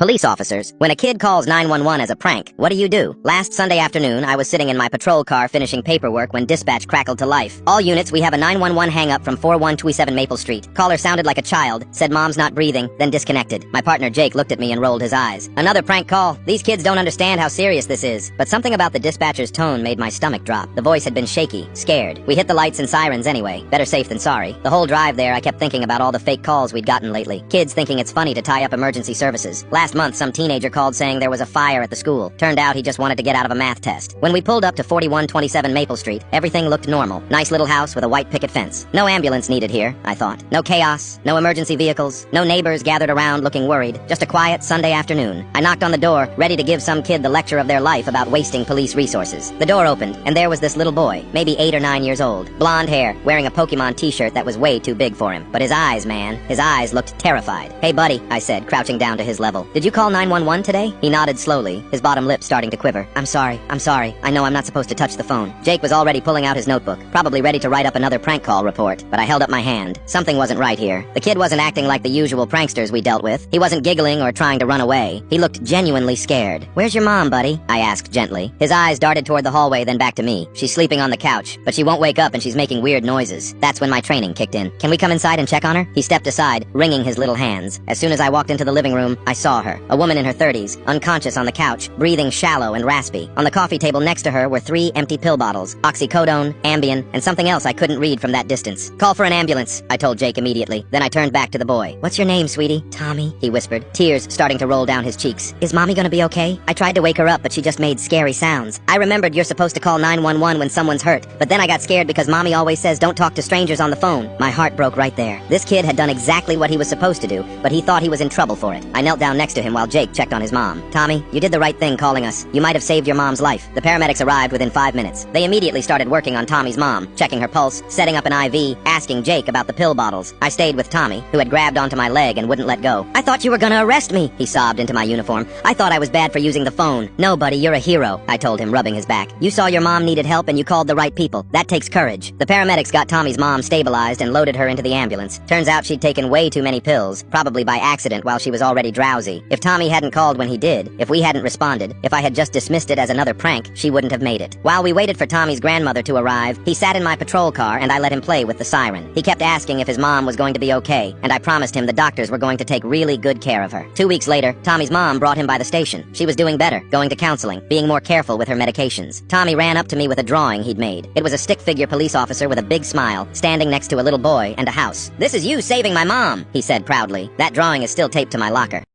Police officers, when a kid calls 911 as a prank, what do? Last Sunday afternoon, I was sitting in my patrol car finishing paperwork when dispatch crackled to life. All units, we have a 911 hang-up from 4127 Maple Street. Caller sounded like a child, said mom's not breathing, then disconnected. My partner Jake looked at me and rolled his eyes. Another prank call. These kids don't understand how serious this is. But something about the dispatcher's tone made my stomach drop. The voice had been shaky, scared. We hit the lights and sirens anyway. Better safe than sorry. The whole drive there, I kept thinking about all the fake calls we'd gotten lately. Kids thinking it's funny to tie up emergency services. Last month, some teenager called saying there was a fire at the school. Turned out he just wanted to get out of a math test. When we pulled up to 4127 Maple Street, everything looked normal. Nice little house with a white picket fence. No ambulance needed here, I thought. No chaos, no emergency vehicles, no neighbors gathered around looking worried. Just a quiet Sunday afternoon. I knocked on the door, ready to give some kid the lecture of their life about wasting police resources. The door opened, and there was this little boy, maybe 8 or 9 years old. Blonde hair, wearing a Pokemon t-shirt that was way too big for him. But his eyes, man, his eyes looked terrified. "Hey buddy," I said, crouching down to his level. "Did you call 911 today?" He nodded slowly, his bottom lip starting to quiver. I'm sorry. I know I'm not supposed to touch the phone." Jake was already pulling out his notebook, probably ready to write up another prank call report, but I held up my hand. Something wasn't right here. The kid wasn't acting like the usual pranksters we dealt with. He wasn't giggling or trying to run away. He looked genuinely scared. "Where's your mom, buddy?" I asked gently. His eyes darted toward the hallway, then back to me. "She's sleeping on the couch, but she won't wake up and she's making weird noises." That's when my training kicked in. "Can we come inside and check on her?" He stepped aside, wringing his little hands. As soon as I walked into the living room, I saw her. A woman in her 30s, unconscious on the couch, breathing shallow and raspy. On the coffee table next to her were 3 empty pill bottles, oxycodone, Ambien, and something else I couldn't read from that distance. "Call for an ambulance," I told Jake immediately. Then I turned back to the boy. "What's your name, sweetie?" "Tommy," he whispered, tears starting to roll down his cheeks. "Is mommy gonna be okay?" I tried to wake her up, but she just made scary sounds. I remembered you're supposed to call 911 when someone's hurt, but then I got scared because mommy always says don't talk to strangers on the phone. My heart broke right there. This kid had done exactly what he was supposed to do, but he thought he was in trouble for it. I knelt down next to him while Jake checked on his mom. "Tommy, you did the right thing calling us. You might have saved your mom's life." The paramedics arrived within 5 minutes. They immediately started working on Tommy's mom, checking her pulse, setting up an IV, asking Jake about the pill bottles. I stayed with Tommy, who had grabbed onto my leg and wouldn't let go. "I thought you were gonna arrest me," he sobbed into my uniform. "I thought I was bad for using the phone." "No, buddy, you're a hero," I told him, rubbing his back. "You saw your mom needed help and you called the right people. That takes courage." The paramedics got Tommy's mom stabilized and loaded her into the ambulance. Turns out she'd taken way too many pills, probably by accident while she was already drowsy. If Tommy hadn't called when he did, if we hadn't responded, if I had just dismissed it as another prank, she wouldn't have made it. While we waited for Tommy's grandmother to arrive, he sat in my patrol car and I let him play with the siren. He kept asking if his mom was going to be okay, and I promised him the doctors were going to take really good care of her. 2 weeks later, Tommy's mom brought him by the station. She was doing better, going to counseling, being more careful with her medications. Tommy ran up to me with a drawing he'd made. It was a stick figure police officer with a big smile, standing next to a little boy and a house. "This is you saving my mom," he said proudly. That drawing is still taped to my locker.